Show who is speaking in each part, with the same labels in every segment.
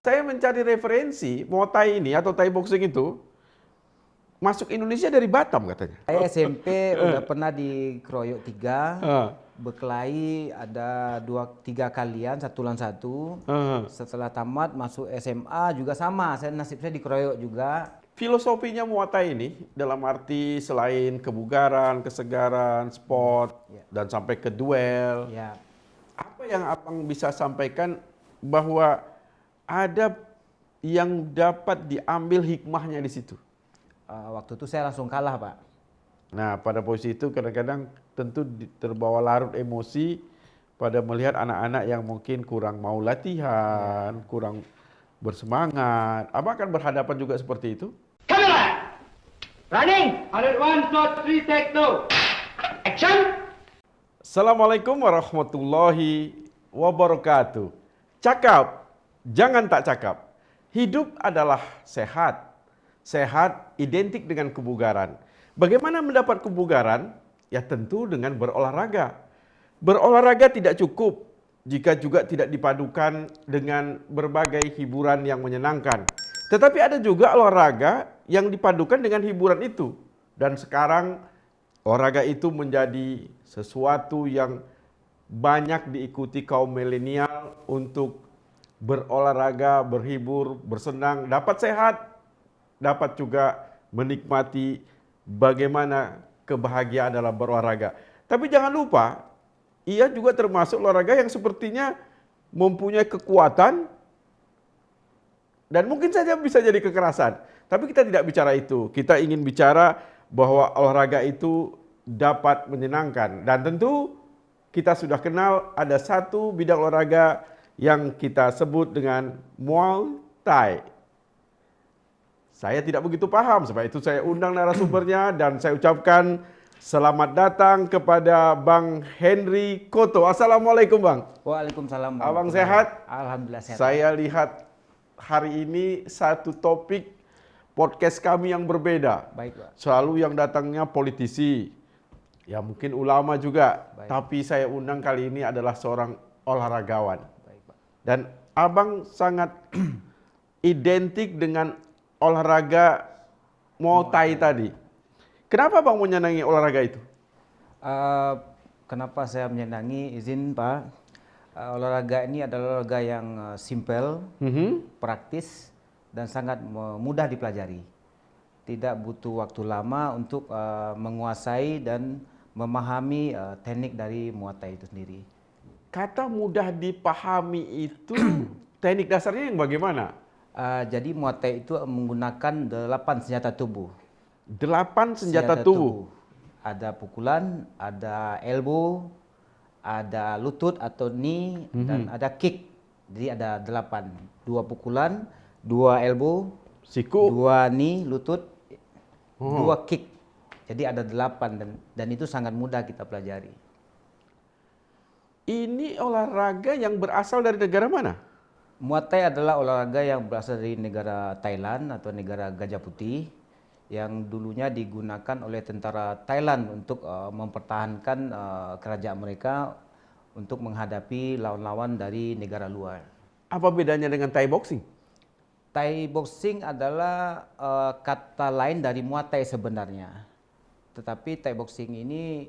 Speaker 1: Saya mencari referensi Muay Thai ini atau Thai boxing itu masuk Indonesia dari Batam katanya.
Speaker 2: Saya SMP udah pernah dikeroyok 3,
Speaker 1: Ah,
Speaker 2: berkelahi ada 2-3 kalian, 1 lawan 1.
Speaker 1: ah.
Speaker 2: Setelah tamat masuk SMA juga sama, nasib saya dikeroyok juga.
Speaker 1: Filosofinya Muay Thai ini dalam arti selain kebugaran, kesegaran, sport,
Speaker 2: Ya.
Speaker 1: dan sampai ke duel.
Speaker 2: Ya,
Speaker 1: Apa yang Abang bisa sampaikan bahwa ada yang dapat diambil hikmahnya di situ?
Speaker 2: waktu itu saya langsung kalah, Pak.
Speaker 1: Nah, pada posisi itu kadang-kadang tentu terbawa larut emosi pada melihat anak-anak yang mungkin kurang mau latihan, kurang bersemangat. Abang akan berhadapan juga seperti itu?
Speaker 3: Camera! Running! 101, shot, 3, take 2. Action!
Speaker 1: Assalamualaikum warahmatullahi wabarakatuh. Cakap, jangan tak cakap. Hidup adalah sehat. Sehat identik dengan kebugaran. Bagaimana mendapat kebugaran? Ya tentu dengan berolahraga. Berolahraga tidak cukup jika juga tidak dipadukan dengan berbagai hiburan yang menyenangkan. Tetapi ada juga olahraga yang dipadukan dengan hiburan itu. Dan sekarang olahraga itu menjadi sesuatu yang banyak diikuti kaum milenial untuk berolahraga, berhibur, bersenang, dapat sehat, dapat juga menikmati bagaimana kebahagiaan dalam berolahraga. Tapi jangan lupa, ia juga termasuk olahraga yang sepertinya mempunyai kekuatan dan mungkin saja bisa jadi kekerasan. Tapi kita tidak bicara itu. Kita ingin bicara bahwa olahraga itu dapat menyenangkan. Dan tentu kita sudah kenal ada satu bidang olahraga yang kita sebut dengan Muay Thai. Saya tidak begitu paham, sebab itu saya undang narasumbernya dan saya ucapkan selamat datang kepada Bang Henry Koto. Assalamualaikum Bang.
Speaker 2: Waalaikumsalam.
Speaker 1: Abang sehat?
Speaker 2: Alhamdulillah sehat.
Speaker 1: Saya lihat hari ini satu topik podcast kami yang berbeda.
Speaker 2: Baik, Pak.
Speaker 1: Selalu yang datangnya politisi, ya mungkin ulama juga.
Speaker 2: Baik.
Speaker 1: Tapi saya undang kali ini adalah seorang olahragawan.
Speaker 2: Baik, Pak.
Speaker 1: Dan Abang sangat identik dengan olahraga Muay Thai tadi. Kenapa Bang menyenangi olahraga itu?
Speaker 2: Kenapa saya menyenangi, izin Pak, olahraga ini adalah olahraga yang simpel, praktis, dan sangat mudah dipelajari. Tidak butuh waktu lama untuk menguasai dan memahami teknik dari Muay Thai itu sendiri.
Speaker 1: Kata mudah dipahami itu teknik dasarnya yang bagaimana?
Speaker 2: Jadi Muay Thai itu menggunakan 8 senjata tubuh.
Speaker 1: 8 senjata tubuh.
Speaker 2: Ada pukulan, ada elbow, ada lutut atau knee, dan ada kick. Jadi ada 8. 2 pukulan, 2 elbow,
Speaker 1: Siku.
Speaker 2: 2 knee, lutut, 2 kick. Jadi ada 8 dan itu sangat mudah kita pelajari.
Speaker 1: Ini olahraga yang berasal dari negara mana?
Speaker 2: Muay Thai adalah olahraga yang berasal dari negara Thailand atau negara Gajah Putih yang dulunya digunakan oleh tentara Thailand untuk mempertahankan kerajaan mereka untuk menghadapi lawan-lawan dari negara luar.
Speaker 1: Apa bedanya dengan Thai boxing?
Speaker 2: Thai boxing adalah kata lain dari Muay Thai sebenarnya. Tetapi Thai boxing ini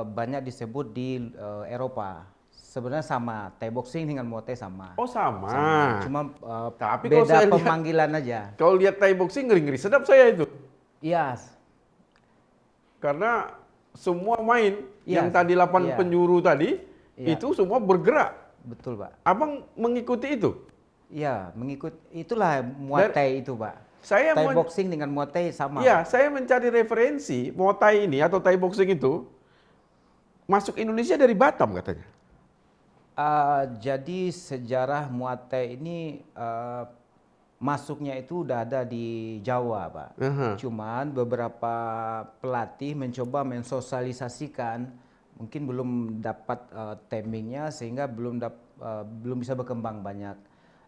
Speaker 2: banyak disebut di Eropa. Sebenarnya sama, Thai boxing dengan Muay Thai sama.
Speaker 1: Oh sama.
Speaker 2: Cuma
Speaker 1: Tapi kalau
Speaker 2: beda
Speaker 1: saya lihat-
Speaker 2: pemanggilan aja.
Speaker 1: Kalau lihat Thai boxing ngeri-ngeri sedap saya itu.
Speaker 2: Iya.
Speaker 1: Karena semua main
Speaker 2: Iya,
Speaker 1: yang tadi 8
Speaker 2: iya.
Speaker 1: penjuru tadi
Speaker 2: Iya.
Speaker 1: itu semua bergerak.
Speaker 2: Betul, Pak.
Speaker 1: Abang mengikuti itu?
Speaker 2: Iya, itulah Muay
Speaker 1: Dan
Speaker 2: Thai itu, Pak.
Speaker 1: Saya
Speaker 2: Thai
Speaker 1: men-
Speaker 2: boxing dengan Muay Thai sama.
Speaker 1: Iya, saya mencari referensi Muay Thai ini atau Thai boxing itu masuk Indonesia dari Batam katanya.
Speaker 2: Jadi sejarah Muay Thai ini masuknya itu udah ada di Jawa, Pak. Cuman beberapa pelatih mencoba mensosialisasikan, mungkin belum dapat timingnya sehingga belum bisa berkembang banyak.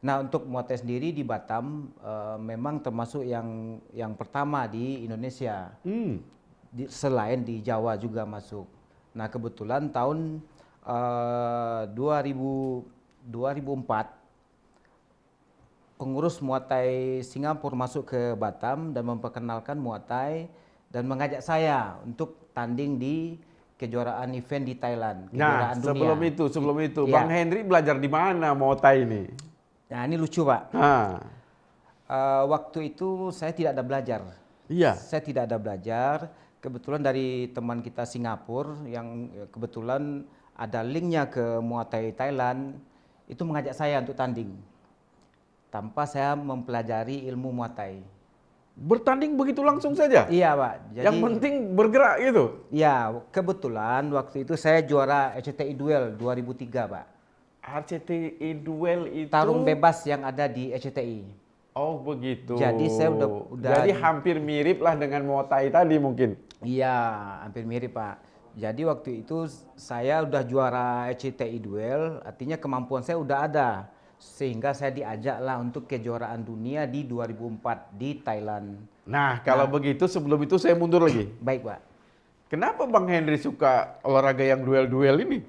Speaker 2: Nah, untuk Muay Thai sendiri di Batam memang termasuk yang pertama di Indonesia. Selain di Jawa juga masuk. Nah, kebetulan tahun 2004 pengurus Muay Thai Singapura masuk ke Batam dan memperkenalkan Muay Thai dan mengajak saya untuk tanding di kejuaraan event di Thailand,
Speaker 1: Nah,
Speaker 2: kejuaraan dunia.
Speaker 1: sebelum itu,
Speaker 2: Iya.
Speaker 1: Bang Henry belajar di mana Muay Thai ini?
Speaker 2: Nah, ini lucu, Pak.
Speaker 1: Ah,
Speaker 2: Waktu itu saya tidak ada belajar.
Speaker 1: iya.
Speaker 2: Saya tidak ada belajar. Kebetulan dari teman kita Singapura yang kebetulan ada linknya ke Muay Thai Thailand, itu mengajak saya untuk tanding. Tanpa saya mempelajari ilmu Muay Thai.
Speaker 1: Bertanding begitu langsung saja?
Speaker 2: Iya, Pak.
Speaker 1: Yang penting bergerak gitu?
Speaker 2: Ya, kebetulan waktu itu saya juara RCTI Duel 2003, Pak.
Speaker 1: RCTI Duel itu?
Speaker 2: Tarung bebas yang ada di RCTI.
Speaker 1: Oh begitu.
Speaker 2: Jadi saya udah
Speaker 1: Jadi hampir mirip lah dengan Muay Thai tadi mungkin?
Speaker 2: Iya, hampir mirip, Pak. Jadi waktu itu saya udah juara RCTI Duel, artinya kemampuan saya udah ada. Sehingga saya diajaklah untuk kejuaraan dunia di 2004 di Thailand.
Speaker 1: Nah, kalau begitu sebelum itu saya mundur lagi.
Speaker 2: Baik, Pak.
Speaker 1: Kenapa Bang Henry suka olahraga yang duel-duel ini?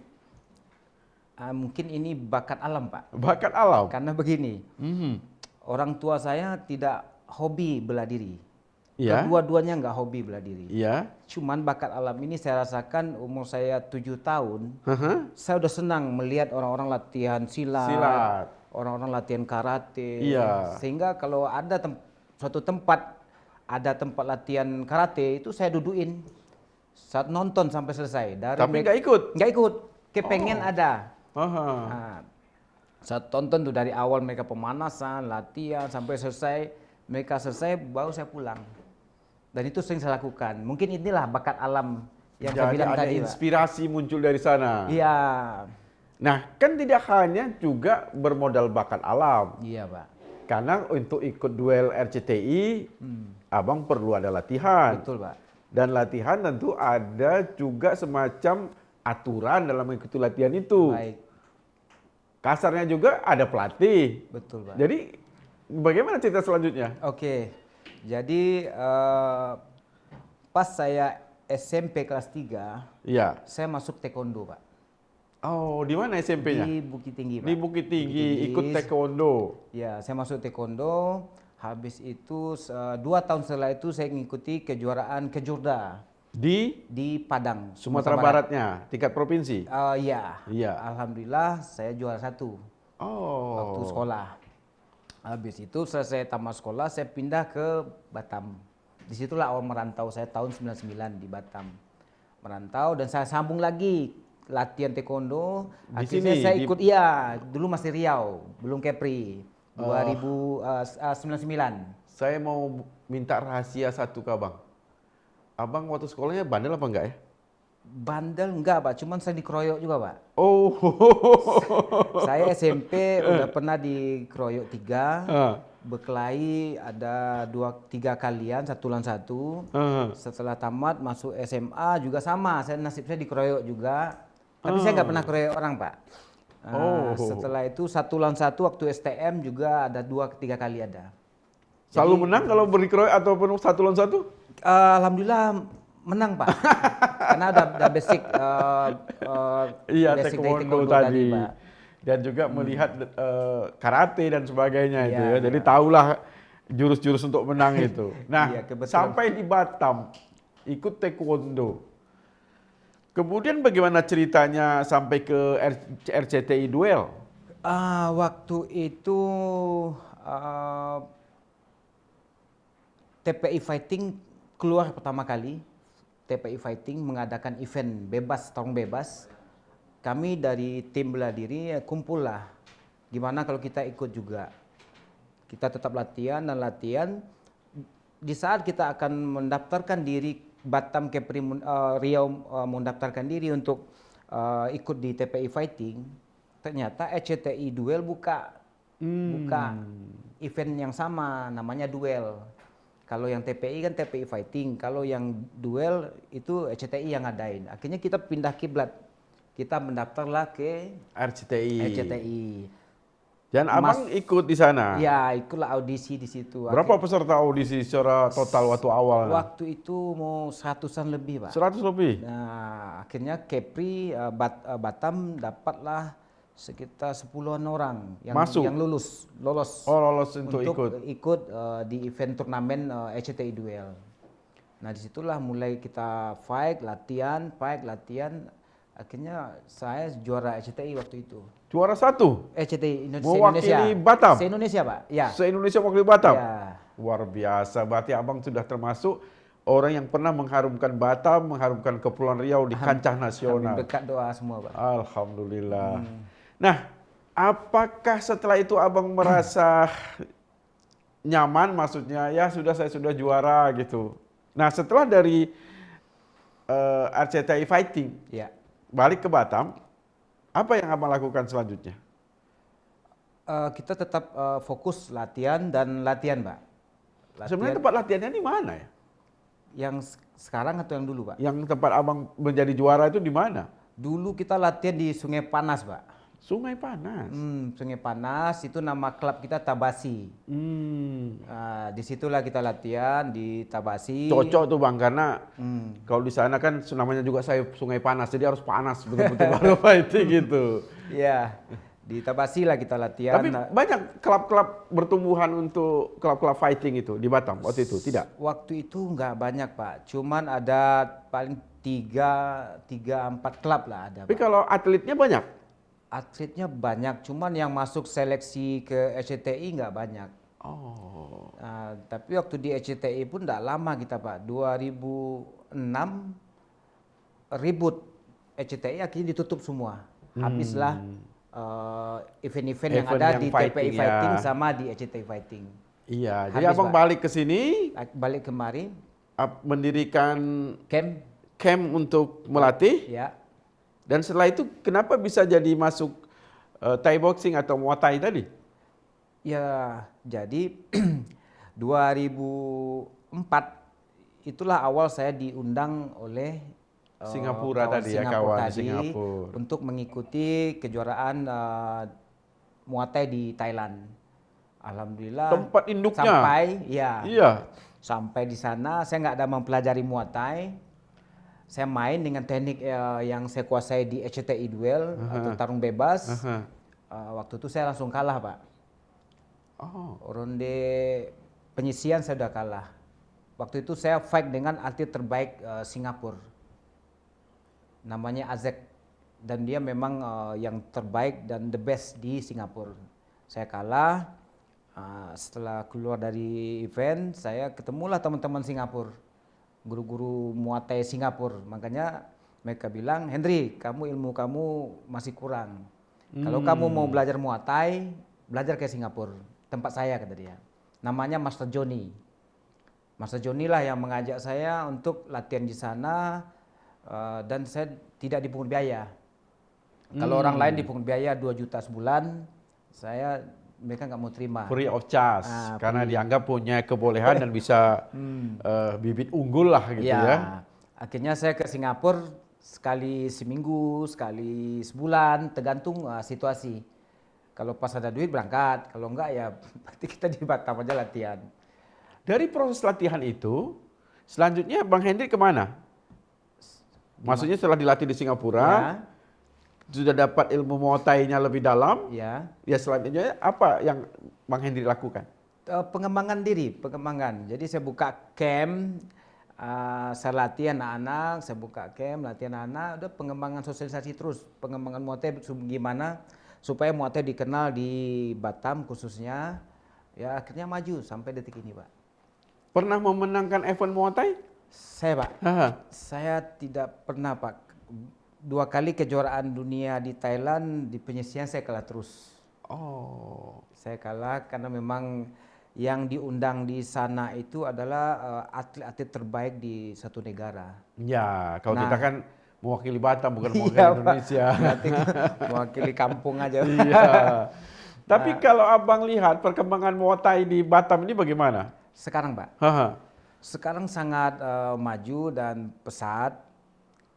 Speaker 2: Mungkin ini bakat alam, Pak.
Speaker 1: Bakat alam?
Speaker 2: Karena begini,
Speaker 1: Mhm.
Speaker 2: orang tua saya tidak hobi bela diri.
Speaker 1: Iya.
Speaker 2: Kedua-duanya nggak hobi bela diri.
Speaker 1: Iya.
Speaker 2: Cuman bakat alam ini saya rasakan umur saya 7 tahun.
Speaker 1: Haha.
Speaker 2: Saya udah senang melihat orang-orang latihan silat, orang-orang latihan karate.
Speaker 1: Iya.
Speaker 2: Sehingga kalau ada suatu tempat, ada tempat latihan karate, itu saya duduin. Saat nonton sampai selesai.
Speaker 1: Tapi nggak ikut?
Speaker 2: Nggak ikut. Kepengen ada.
Speaker 1: Aha.
Speaker 2: Nah, saya tonton tuh dari awal mereka pemanasan, latihan, sampai selesai. Mereka selesai, baru saya pulang. Dan itu sering saya lakukan. Mungkin inilah bakat alam yang saya
Speaker 1: Jadi
Speaker 2: bilang
Speaker 1: ada
Speaker 2: tadi, Pak.
Speaker 1: inspirasi muncul dari sana.
Speaker 2: Iya.
Speaker 1: Nah, kan tidak hanya juga bermodal bakat alam.
Speaker 2: Iya, Pak.
Speaker 1: Karena untuk ikut duel RCTI, Abang perlu ada latihan.
Speaker 2: Betul, Pak.
Speaker 1: Dan latihan tentu ada juga semacam aturan dalam mengikuti latihan itu.
Speaker 2: Baik.
Speaker 1: Kasarnya juga ada pelatih.
Speaker 2: Betul, Pak.
Speaker 1: Jadi bagaimana cerita selanjutnya?
Speaker 2: Oke. Jadi pas saya SMP kelas 3,
Speaker 1: Iya.
Speaker 2: saya masuk taekwondo, Pak.
Speaker 1: Oh, di mana SMP-nya?
Speaker 2: Di Bukit Tinggi, Pak.
Speaker 1: Di Bukit Tinggi,
Speaker 2: Bukit Tinggi.
Speaker 1: ikut taekwondo.
Speaker 2: Ya, saya masuk taekwondo. Habis itu 2 tahun setelah itu saya mengikuti kejuaraan kejurda di Padang,
Speaker 1: Sumatera Baratnya, tingkat provinsi.
Speaker 2: Iya.
Speaker 1: Iya.
Speaker 2: Alhamdulillah saya juara 1 waktu
Speaker 1: Oh.
Speaker 2: sekolah. Habis itu selesai tamat sekolah saya pindah ke Batam. Disitulah awal merantau saya tahun 99 di Batam. Merantau dan saya sambung lagi latihan taekwondo.
Speaker 1: Di
Speaker 2: Akhirnya
Speaker 1: sini,
Speaker 2: saya ikut, iya, dulu masih Riau, belum Kepri. 2099.
Speaker 1: Saya mau minta rahasia satu ke Abang. Abang waktu sekolahnya bandel apa enggak ya?
Speaker 2: Bandel enggak, Pak, cuman saya dikeroyok juga, Pak.
Speaker 1: Oh.
Speaker 2: Saya SMP udah pernah dikeroyok 3.
Speaker 1: Ah.
Speaker 2: Berkelahi ada 2-3 kalian, 1 lawan 1. Setelah tamat masuk SMA juga sama, nasib saya dikeroyok juga. Tapi saya nggak pernah keroyok orang, Pak. Setelah itu 1 lawan 1 waktu STM juga ada 2-3 kali ada.
Speaker 1: Selalu menang kalau berikeroyok ataupun 1 lawan 1?
Speaker 2: Alhamdulillah menang, Pak. Karena ada basic
Speaker 1: Iya,
Speaker 2: basic dari
Speaker 1: taekwondo tadi.
Speaker 2: Pak.
Speaker 1: Dan juga melihat karate dan sebagainya itu
Speaker 2: Iya,
Speaker 1: ya. Jadi tahulah jurus-jurus untuk menang itu. Nah,
Speaker 2: Iya, kebetulan.
Speaker 1: sampai di Batam ikut taekwondo. Kemudian bagaimana ceritanya sampai ke RCTI Duel?
Speaker 2: Waktu itu TPI Fighting keluar pertama kali. TPI Fighting mengadakan event bebas, tarung bebas. Kami dari tim bela diri kumpul lah. Gimana kalau kita ikut juga? Kita tetap latihan dan latihan. Di saat kita akan mendaftarkan diri, Batam Kepri Riau mendaftarkan diri untuk ikut di TPI Fighting, ternyata RCTI Duel buka event yang sama, namanya Duel. Kalau yang TPI kan TPI Fighting, kalau yang Duel itu RCTI yang ngadain. Akhirnya kita pindah kiblat, kita mendaftarlah ke RCTI.
Speaker 1: Dan Abang ikut di sana?
Speaker 2: Ya, ikutlah audisi di situ.
Speaker 1: Berapa peserta audisi secara total waktu awal?
Speaker 2: Waktu itu mau 100-an lebih, Pak.
Speaker 1: 100 lebih?
Speaker 2: Nah, akhirnya Kepri Batam dapatlah sekitar 10-an orang
Speaker 1: Masuk?
Speaker 2: yang lolos
Speaker 1: Oh, lolos untuk ikut.
Speaker 2: ikut di event turnamen RCTI Duel. Nah disitulah mulai kita fight, latihan, akhirnya saya juara RCTI waktu itu.
Speaker 1: Juara 1?
Speaker 2: RCTI
Speaker 1: Mewakili
Speaker 2: Indonesia.
Speaker 1: Batam?
Speaker 2: Se-Indonesia Pak, ya.
Speaker 1: Se-Indonesia mewakili Batam?
Speaker 2: Ya.
Speaker 1: Luar biasa, berarti abang sudah termasuk orang yang pernah mengharumkan Batam, mengharumkan Kepulauan Riau di kancah nasional.
Speaker 2: Berkat doa semua Pak.
Speaker 1: Alhamdulillah. Nah, apakah setelah itu abang merasa nyaman, maksudnya ya saya sudah juara gitu. Nah, setelah dari RCTI Fighting,
Speaker 2: Ya.
Speaker 1: balik ke Batam, apa yang abang lakukan selanjutnya?
Speaker 2: Kita tetap fokus latihan Pak.
Speaker 1: Sebenarnya tempat latihannya di mana ya?
Speaker 2: Yang sekarang atau yang dulu Pak?
Speaker 1: Yang tempat abang menjadi juara itu di mana?
Speaker 2: Dulu kita latihan di Sungai Panas Pak.
Speaker 1: Sungai Panas.
Speaker 2: Sungai Panas itu nama klub kita Tabasi. Disitulah kita latihan di Tabasi.
Speaker 1: Cocok tuh bang, karena kalau di sana kan namanya juga saya Sungai Panas, jadi harus panas betul-betul baru fighting gitu.
Speaker 2: Iya, di Tabasi lah kita latihan.
Speaker 1: Tapi banyak klub-klub bertumbuhan untuk klub-klub fighting itu di Batam waktu itu, tidak?
Speaker 2: Waktu itu nggak banyak Pak, cuman ada paling 3-4 klub lah ada
Speaker 1: Tapi
Speaker 2: Pak.
Speaker 1: kalau atletnya banyak?
Speaker 2: Atletnya banyak, cuman yang masuk seleksi ke RCTI nggak banyak.
Speaker 1: Oh.
Speaker 2: Tapi waktu di RCTI pun nggak lama kita Pak, 2006 ribut RCTI akhirnya ditutup semua. Habislah event-event yang
Speaker 1: Event
Speaker 2: ada
Speaker 1: yang
Speaker 2: di
Speaker 1: fighting,
Speaker 2: TPI Fighting
Speaker 1: ya.
Speaker 2: sama di RCTI Fighting.
Speaker 1: Iya,
Speaker 2: Habis,
Speaker 1: jadi abang
Speaker 2: Pak.
Speaker 1: balik ke sini,
Speaker 2: Balik kemari,
Speaker 1: mendirikan
Speaker 2: camp,
Speaker 1: untuk melatih.
Speaker 2: ya.
Speaker 1: Dan setelah itu kenapa bisa jadi masuk Thai boxing atau Muay Thai tadi?
Speaker 2: Ya, jadi 2004 itulah awal saya diundang oleh
Speaker 1: Singapura
Speaker 2: kawan
Speaker 1: tadi ya, kawan di
Speaker 2: tadi
Speaker 1: Singapura.
Speaker 2: untuk mengikuti kejuaraan Muay Thai di Thailand. Alhamdulillah.
Speaker 1: Tempat induknya.
Speaker 2: Sampai di sana saya nggak ada mempelajari Muay Thai. Saya main dengan teknik yang saya kuasai di RCTI Duel atau tarung bebas. Waktu itu saya langsung kalah Pak. Ronde penyisian saya sudah kalah. Waktu itu saya fight dengan atlet terbaik Singapura. Namanya Azek. Dan dia memang yang terbaik dan the best di Singapura. Saya kalah. Setelah keluar dari event, saya ketemulah teman-teman Singapura. Guru-guru Muay Thai Singapura. Makanya mereka bilang, Henry, ilmu kamu masih kurang. Kalau kamu mau belajar Muay Thai, belajar ke Singapura. Tempat saya, kata dia. Namanya Master Johnny. Master Johnny lah yang mengajak saya untuk latihan di sana. Dan saya tidak dipungut biaya. Kalau orang lain dipungut biaya 2 juta sebulan, mereka nggak mau terima.
Speaker 1: Free of charge, karena dianggap punya kebolehan dan bisa bibit unggul lah gitu ya.
Speaker 2: Akhirnya saya ke Singapura sekali seminggu, sekali sebulan, tergantung situasi. Kalau pas ada duit berangkat, kalau enggak ya berarti kita di Batam aja latihan.
Speaker 1: Dari proses latihan itu, selanjutnya Bang Henry kemana? Maksudnya setelah dilatih di Singapura, sudah dapat ilmu Muay Thai-nya lebih dalam, ya selanjutnya apa yang Bang Henry lakukan?
Speaker 2: Pengembangan diri, Jadi saya buka camp, saya latih anak-anak, latihan anak, udah pengembangan sosialisasi terus, pengembangan Muay Thai gimana supaya Muay Thai dikenal di Batam khususnya, ya akhirnya maju sampai detik ini Pak.
Speaker 1: Pernah memenangkan event Muay Thai?
Speaker 2: Saya Pak, saya tidak pernah Pak. 2 kali kejuaraan dunia di Thailand, di penyisian saya kalah terus. Saya kalah karena memang yang diundang di sana itu adalah atlet-atlet terbaik di satu negara.
Speaker 1: Ya, kalau kita kan mewakili Batam bukan mewakili Indonesia.
Speaker 2: Berarti mewakili kampung aja.
Speaker 1: Iya. Tapi kalau abang lihat perkembangan Muay Thai di Batam ini bagaimana?
Speaker 2: Sekarang Pak, sekarang sangat maju dan pesat.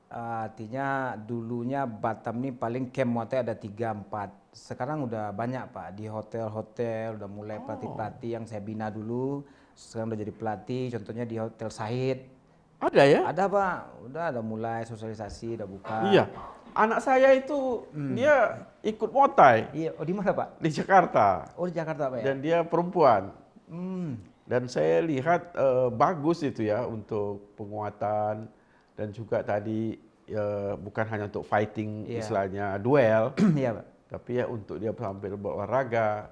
Speaker 2: Artinya dulunya Batam ini paling camp Muay Thai ada 3-4. Sekarang udah banyak Pak, di hotel-hotel udah mulai pelatih-pelatih yang saya bina dulu. Sekarang udah jadi pelatih, contohnya di Hotel Sahid.
Speaker 1: Ada ya?
Speaker 2: Ada Pak, udah mulai sosialisasi, udah buka.
Speaker 1: Iya. Anak saya itu dia ikut Muay Thai
Speaker 2: Iya, oh di mana Pak?
Speaker 1: di Jakarta
Speaker 2: Oh di Jakarta Pak ya?
Speaker 1: dan dia perempuan.
Speaker 2: Hmm.
Speaker 1: Dan saya lihat bagus itu ya untuk penguatan dan juga tadi bukan hanya untuk fighting
Speaker 2: Iya.
Speaker 1: istilahnya duel,
Speaker 2: Iya Pak.
Speaker 1: tapi ya untuk dia sambil berolahraga.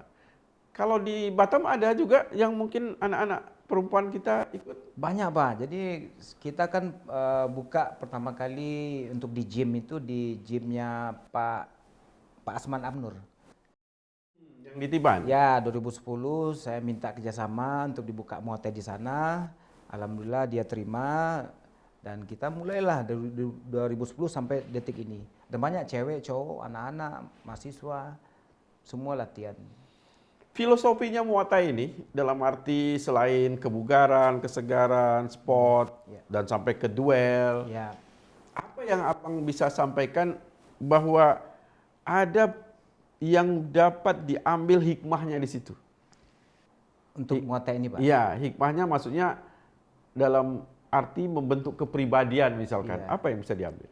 Speaker 1: Kalau di Batam ada juga yang mungkin anak-anak perempuan kita ikut.
Speaker 2: Banyak Pak, jadi kita kan buka pertama kali untuk di gym itu di gymnya Pak Asman Abnur.
Speaker 1: Yang di Tiban.
Speaker 2: Ya 2010 saya minta kerjasama untuk dibuka Muay Thai di sana. Alhamdulillah dia terima dan kita mulailah dari 2010 sampai detik ini. Dan banyak cewek, cowok, anak-anak, mahasiswa, semua latihan.
Speaker 1: Filosofinya Muay Thai ini dalam arti selain kebugaran, kesegaran, sport,
Speaker 2: Ya.
Speaker 1: dan sampai ke duel,
Speaker 2: Ya,
Speaker 1: apa yang Abang bisa sampaikan bahwa ada yang dapat diambil hikmahnya di situ?
Speaker 2: untuk Muay Thai ini Pak.
Speaker 1: Iya, hikmahnya maksudnya dalam arti membentuk kepribadian misalkan.
Speaker 2: Iya.
Speaker 1: Apa yang bisa diambil?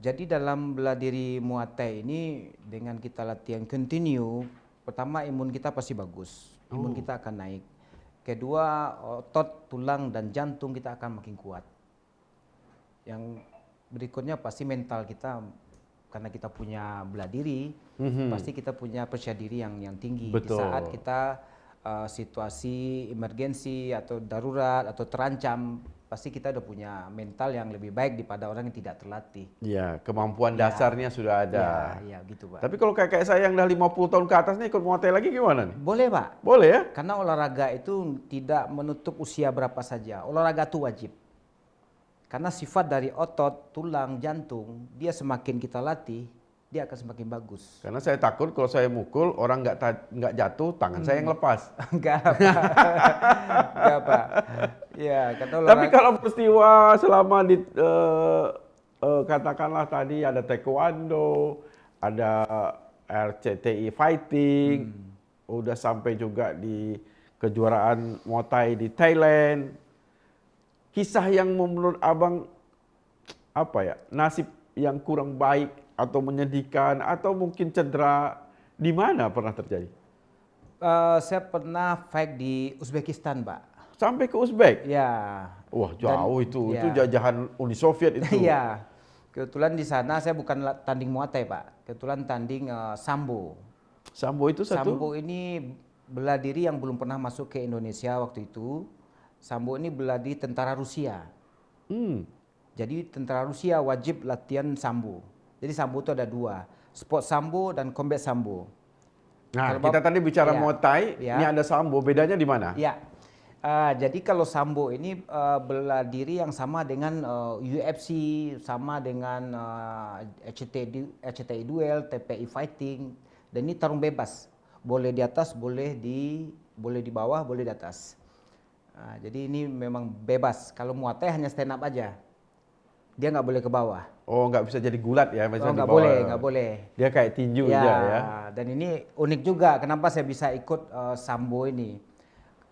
Speaker 2: Jadi dalam bela diri Muay Thai ini dengan kita latihan continue, pertama imun kita pasti bagus, imun kita akan naik. Kedua otot, tulang dan jantung kita akan makin kuat. Yang berikutnya pasti mental kita karena kita punya bela diri, pasti kita punya percaya diri yang tinggi.
Speaker 1: Betul.
Speaker 2: Di saat kita situasi emergensi atau darurat atau terancam, pasti kita udah punya mental yang lebih baik daripada orang yang tidak terlatih.
Speaker 1: Ya, kemampuan dasarnya sudah ada.
Speaker 2: Ya, gitu Pak.
Speaker 1: Tapi kalau kayak saya yang udah 50 tahun ke atas nih ikut Muay Thai lagi gimana nih?
Speaker 2: Boleh Pak,
Speaker 1: Boleh ya?
Speaker 2: karena olahraga itu tidak menutup usia berapa saja. Olahraga itu wajib. Karena sifat dari otot, tulang, jantung, dia semakin kita latih, dia akan semakin bagus.
Speaker 1: Karena saya takut kalau saya mukul orang nggak jatuh, tangan saya yang lepas.
Speaker 2: Enggak Pak. Enggak Pak. Ya, karena
Speaker 1: Tapi kalau peristiwa selama di katakanlah tadi ada taekwondo, ada RCTI fighting, udah sampai juga di kejuaraan Muay Thai di Thailand. Kisah yang menurut Abang apa ya, nasib yang kurang baik atau menyedihkan atau mungkin cedera di mana pernah terjadi?
Speaker 2: saya pernah fight di Uzbekistan Pak.
Speaker 1: Sampai ke Uzbek.
Speaker 2: Ya.
Speaker 1: Wah, jauh
Speaker 2: Dan-
Speaker 1: itu
Speaker 2: ya.
Speaker 1: jajahan Uni Soviet itu.
Speaker 2: Iya. Kebetulan di sana saya bukan tanding Muay Thai Pak. Kebetulan tanding Sambo.
Speaker 1: Sambo itu satu.
Speaker 2: Sambo ini bela diri yang belum pernah masuk ke Indonesia waktu itu. Sambo ini bela diri tentara Rusia.
Speaker 1: Hmm.
Speaker 2: Jadi tentara Rusia wajib latihan Sambo. Jadi Sambo itu ada dua, sport Sambo dan combat Sambo.
Speaker 1: Nah,
Speaker 2: Kalau
Speaker 1: kita tadi bicara
Speaker 2: ya,
Speaker 1: Muay Thai,
Speaker 2: ya.
Speaker 1: ini ada Sambo. Bedanya di mana?
Speaker 2: Ya, jadi kalau Sambo ini bela diri yang sama dengan UFC, sama dengan RCTI Duel, TPI Fighting, dan ini tarung bebas. Boleh di atas, boleh di bawah, boleh di atas. Jadi ini memang bebas. Kalau Muay Thai hanya stand up aja, dia nggak boleh ke bawah.
Speaker 1: Oh, nggak bisa jadi gulat ya,
Speaker 2: Oh,
Speaker 1: misalnya di
Speaker 2: nggak
Speaker 1: bawah.
Speaker 2: boleh, nggak boleh.
Speaker 1: Dia kayak tinju
Speaker 2: Ya,
Speaker 1: aja ya.
Speaker 2: dan ini unik juga. Kenapa saya bisa ikut Sambo ini?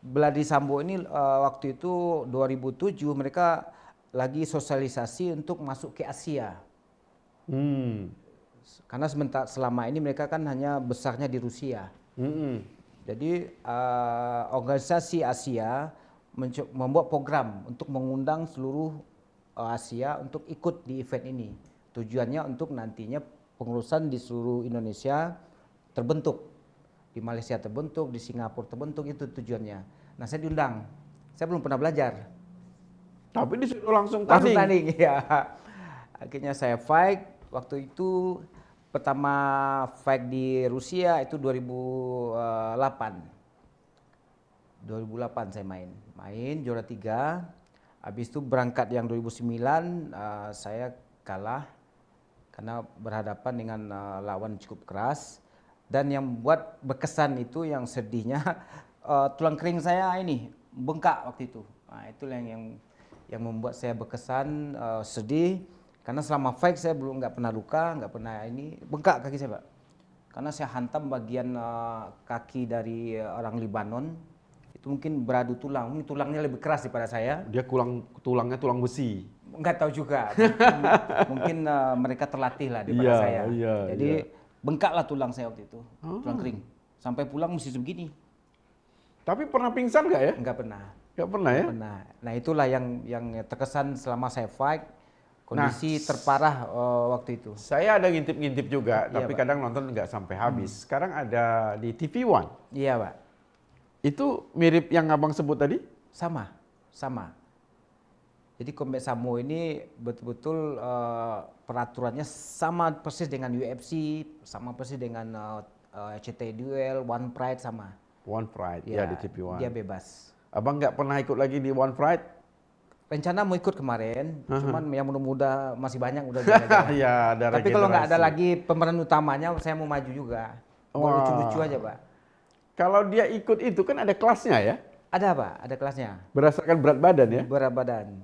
Speaker 2: Bela diri Sambo ini waktu itu 2007 mereka lagi sosialisasi untuk masuk ke Asia.
Speaker 1: Hmm.
Speaker 2: Karena selama ini mereka kan hanya besarnya di Rusia.
Speaker 1: Hmm.
Speaker 2: Jadi organisasi Asia membuat program untuk mengundang seluruh Asia untuk ikut di event ini. Tujuannya untuk nantinya pengurusan di seluruh Indonesia terbentuk. Di Malaysia terbentuk, di Singapura terbentuk, itu tujuannya. Nah, saya diundang. Saya belum pernah belajar.
Speaker 1: Tapi disuruh langsung
Speaker 2: Langsung
Speaker 1: tanding.
Speaker 2: tanding, ya. Akhirnya saya fight. Waktu itu pertama fight di Rusia itu 2008. 2008 saya main juara 3. Habis itu berangkat yang 2009 saya kalah karena berhadapan dengan lawan cukup keras, dan yang buat berkesan itu yang sedihnya tulang kering saya ini bengkak waktu itu. Nah, itu yang membuat saya berkesan, sedih karena selama fight saya nggak pernah luka, nggak pernah ini, bengkak kaki saya Pak. Karena saya hantam bagian kaki dari orang Libanon. itu mungkin beradu tulang, mungkin tulangnya lebih keras daripada saya.
Speaker 1: Dia tulangnya tulang besi.
Speaker 2: Nggak tahu juga. Mungkin mereka terlatih lah daripada
Speaker 1: Iya,
Speaker 2: saya.
Speaker 1: iya,
Speaker 2: Jadi
Speaker 1: iya.
Speaker 2: bengkaklah tulang saya waktu itu, tulang kering. Sampai pulang mesti begini.
Speaker 1: Tapi pernah pingsan nggak ya?
Speaker 2: Nggak pernah.
Speaker 1: Nggak pernah ya?
Speaker 2: Pernah. Nah itulah yang terkesan selama saya fight. Kondisi terparah waktu itu.
Speaker 1: Saya ada ngintip-ngintip juga,
Speaker 2: Iya,
Speaker 1: tapi
Speaker 2: Pak.
Speaker 1: kadang nonton nggak sampai habis. Sekarang ada di TV One.
Speaker 2: Iya Pak.
Speaker 1: Itu mirip yang abang sebut tadi?
Speaker 2: Sama. Jadi Combat Sambo ini betul-betul peraturannya sama persis dengan UFC, sama persis dengan RCTI Duel, One Pride sama.
Speaker 1: One Pride, ya di TV One.
Speaker 2: Dia bebas.
Speaker 1: Abang nggak pernah ikut lagi di One Pride?
Speaker 2: Rencana mau ikut kemarin, cuman yang muda-muda masih banyak udah jalan-jalan.
Speaker 1: Ya, ada
Speaker 2: Tapi kalau nggak ada
Speaker 1: regenerasi.
Speaker 2: lagi pemeran utamanya, saya mau maju juga. Mau
Speaker 1: Wah.
Speaker 2: lucu-lucu aja Pak.
Speaker 1: Kalau dia ikut itu kan ada kelasnya ya?
Speaker 2: Ada Pak, ada kelasnya.
Speaker 1: Berdasarkan berat badan ya?
Speaker 2: Berat badan.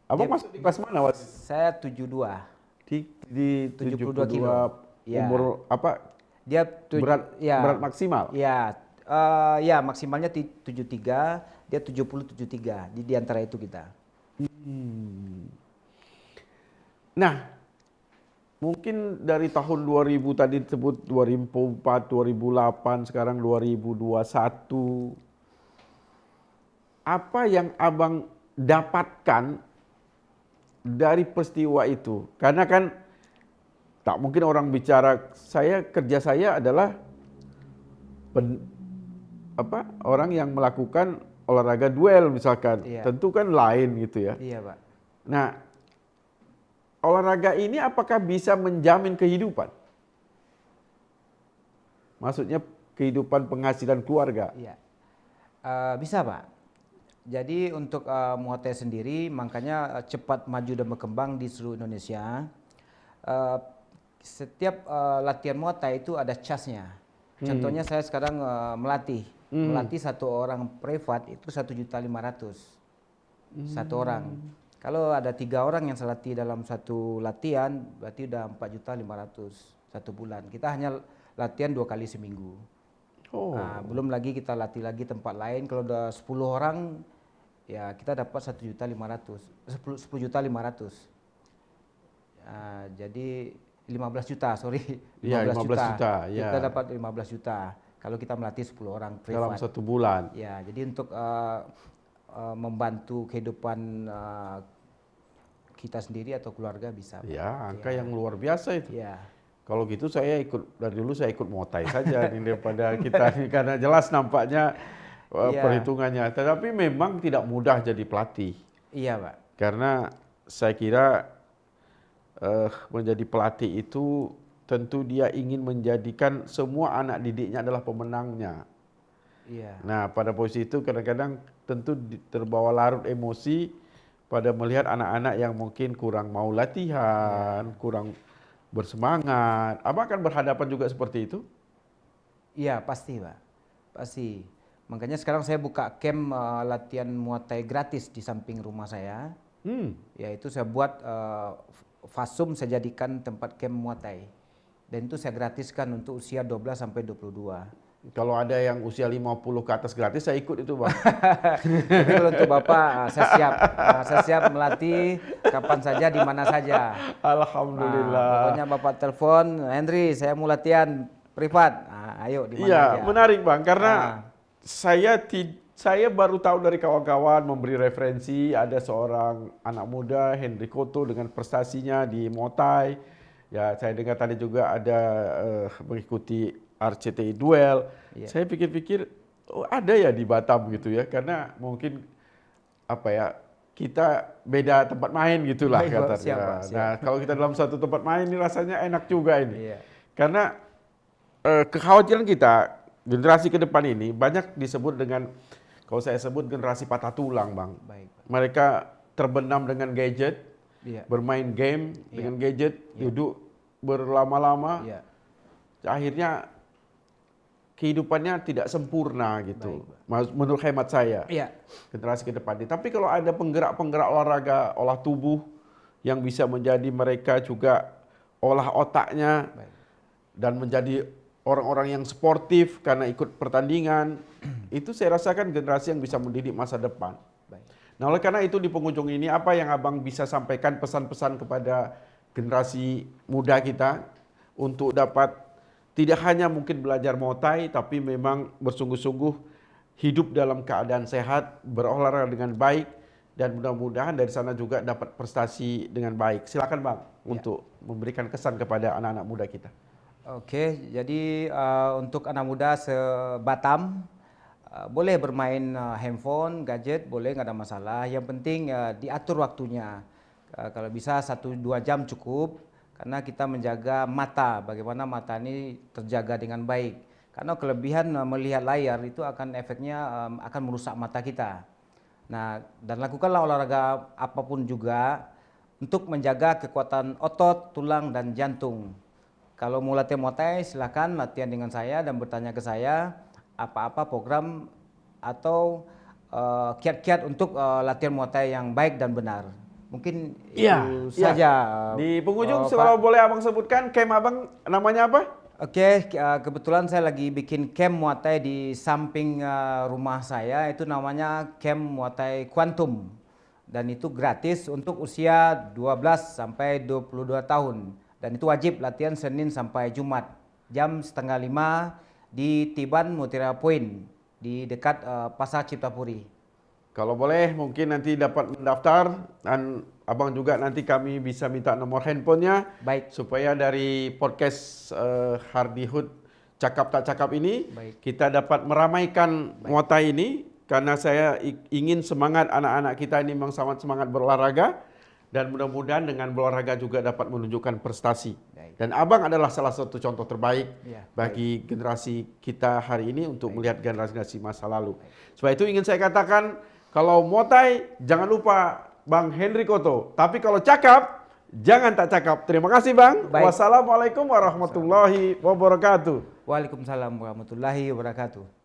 Speaker 1: Abang masuk di kelas mana waktu itu?
Speaker 2: Saya 72.
Speaker 1: Di
Speaker 2: 72
Speaker 1: 72
Speaker 2: kilo. Ya.
Speaker 1: umur apa?
Speaker 2: Dia
Speaker 1: Berat maksimal?
Speaker 2: Ya, ya maksimalnya 73, dia 70-73 di antara itu kita.
Speaker 1: Nah, mungkin dari tahun 2000 tadi disebut 2004, 2008, sekarang 2021. Apa yang abang dapatkan dari peristiwa itu? Karena kan tak mungkin orang bicara, kerja saya adalah orang yang melakukan olahraga duel misalkan.
Speaker 2: Iya.
Speaker 1: Tentu kan lain gitu ya.
Speaker 2: Iya Pak.
Speaker 1: Nah, olahraga ini apakah bisa menjamin kehidupan? Maksudnya kehidupan penghasilan keluarga.
Speaker 2: Iya. Bisa Pak. Jadi untuk Muay Thai sendiri makanya cepat maju dan berkembang di seluruh Indonesia. Setiap latihan Muay Thai itu ada casnya. Contohnya saya sekarang melatih satu orang privat itu 1.500.000 satu orang. Kalau ada 3 orang yang selatih dalam satu latihan, berarti udah 4.500.000 satu bulan. Kita hanya latihan 2 kali seminggu.
Speaker 1: Oh.
Speaker 2: Nah, belum lagi kita latih lagi tempat lain. Kalau udah 10 orang, ya kita dapat 10.500.000. Jadi 15 juta, sorry.
Speaker 1: Iya, 15 juta, ya.
Speaker 2: Kita dapat 15 juta. Kalau kita melatih 10 orang privat.
Speaker 1: Dalam 1 bulan.
Speaker 2: Ya, jadi untuk membantu kehidupan kita sendiri atau keluarga bisa. Pak.
Speaker 1: Ya, angka yang luar biasa itu.
Speaker 2: Ya.
Speaker 1: Kalau gitu saya dari dulu saya ikut Muay Thai saja nih daripada kita ini, karena jelas nampaknya
Speaker 2: Iya.
Speaker 1: perhitungannya. Tetapi memang tidak mudah jadi pelatih.
Speaker 2: Iya, Pak.
Speaker 1: Karena saya kira menjadi pelatih itu tentu dia ingin menjadikan semua anak didiknya adalah pemenangnya.
Speaker 2: Iya.
Speaker 1: Nah, pada posisi itu kadang-kadang tentu terbawa larut emosi pada melihat anak-anak yang mungkin kurang mau latihan, kurang bersemangat. Abang akan berhadapan juga seperti itu?
Speaker 2: Iya, pasti, Pak. Pasti. Makanya sekarang saya buka camp latihan Muay Thai gratis di samping rumah saya. Yaitu saya buat Fasum, saya jadikan tempat camp Muay Thai. Dan itu saya gratiskan untuk usia 12 sampai 22.
Speaker 1: Kalau ada yang usia 50 ke atas gratis, saya ikut itu, Bang.
Speaker 2: Jadi kalau untuk Bapak, saya siap. Saya siap melatih kapan saja, di mana saja.
Speaker 1: Alhamdulillah.
Speaker 2: Pokoknya Bapak telepon, Henry, saya mau latihan privat. Ayo, di mana
Speaker 1: Iya,
Speaker 2: aja.
Speaker 1: menarik, Bang. Karena saya baru tahu dari kawan-kawan memberi referensi ada seorang anak muda, Henry Cotto, dengan prestasinya di Muay Thai. Ya, saya dengar tadi juga ada mengikuti RCTI Duel.
Speaker 2: Iya.
Speaker 1: Saya pikir-pikir, oh ada ya di Batam gitu ya, karena mungkin kita beda tempat main gitulah
Speaker 2: Baik,
Speaker 1: katanya.
Speaker 2: siap.
Speaker 1: Nah, kalau kita dalam satu tempat main ini rasanya enak juga ini.
Speaker 2: Iya.
Speaker 1: Karena kekhawatiran kita generasi ke depan ini banyak disebut dengan, kalau saya sebut generasi patah tulang, Bang.
Speaker 2: Baik, Pak.
Speaker 1: Mereka terbenam dengan gadget,
Speaker 2: Iya.
Speaker 1: bermain game
Speaker 2: Iya.
Speaker 1: dengan gadget, duduk berlama-lama,
Speaker 2: Iya.
Speaker 1: akhirnya kehidupannya tidak sempurna gitu. Menurut hemat saya,
Speaker 2: Iya.
Speaker 1: generasi ke depan ini. Tapi kalau ada penggerak-penggerak olahraga, olah tubuh yang bisa menjadi mereka juga olah otaknya
Speaker 2: Baik.
Speaker 1: dan menjadi orang-orang yang sportif karena ikut pertandingan, Itu saya rasakan generasi yang bisa mendidik masa depan.
Speaker 2: Baik.
Speaker 1: Nah, oleh karena itu di penghujung ini apa yang Abang bisa sampaikan pesan-pesan kepada generasi muda kita untuk dapat tidak hanya mungkin belajar Muay Thai tapi memang bersungguh-sungguh hidup dalam keadaan sehat, berolahraga dengan baik dan mudah-mudahan dari sana juga dapat prestasi dengan baik. Silakan Bang untuk memberikan kesan kepada anak-anak muda kita.
Speaker 2: Oke, jadi untuk anak muda se-Batam boleh bermain handphone, gadget, boleh nggak ada masalah. Yang penting diatur waktunya. Kalau bisa 1-2 jam cukup, karena kita menjaga mata. Bagaimana mata ini terjaga dengan baik. Karena kelebihan melihat layar itu akan efeknya akan merusak mata kita. Nah, dan lakukanlah olahraga apapun juga untuk menjaga kekuatan otot, tulang, dan jantung. Kalau mau latihan Muay Thai, silakan latihan dengan saya dan bertanya ke saya apa-apa program atau kiat-kiat untuk latihan Muay Thai yang baik dan benar. Mungkin itu saja.
Speaker 1: Di penghujung kalau boleh Abang sebutkan camp Abang namanya apa?
Speaker 2: Oke, kebetulan saya lagi bikin camp Muay Thai di samping rumah saya, itu namanya Camp Muay Thai Quantum. Dan itu gratis untuk usia 12 sampai 22 tahun. Dan itu wajib latihan Senin sampai Jumat jam 4:30 di Tiban Mutiara Point di dekat Pasar Ciptapuri.
Speaker 1: Kalau boleh mungkin nanti dapat mendaftar dan Abang juga nanti kami bisa minta nomor handphonenya.
Speaker 2: Baik.
Speaker 1: Supaya dari podcast Hardihood Cakap Tak Cakap ini
Speaker 2: Baik.
Speaker 1: kita dapat meramaikan Muay Thai ini karena saya ingin semangat anak-anak kita ini memang sangat semangat berolahraga dan mudah-mudahan dengan berolahraga juga dapat menunjukkan prestasi.
Speaker 2: Baik.
Speaker 1: Dan Abang adalah salah satu contoh terbaik bagi
Speaker 2: baik.
Speaker 1: generasi kita hari ini untuk melihat generasi masa lalu. Sebab itu ingin saya katakan kalau Muay Thai jangan lupa Bang Henry Koto. Tapi kalau cakap jangan tak cakap. Terima kasih Bang.
Speaker 2: Baik.
Speaker 1: Wassalamualaikum warahmatullahi wabarakatuh.
Speaker 2: Waalaikumsalam warahmatullahi wabarakatuh.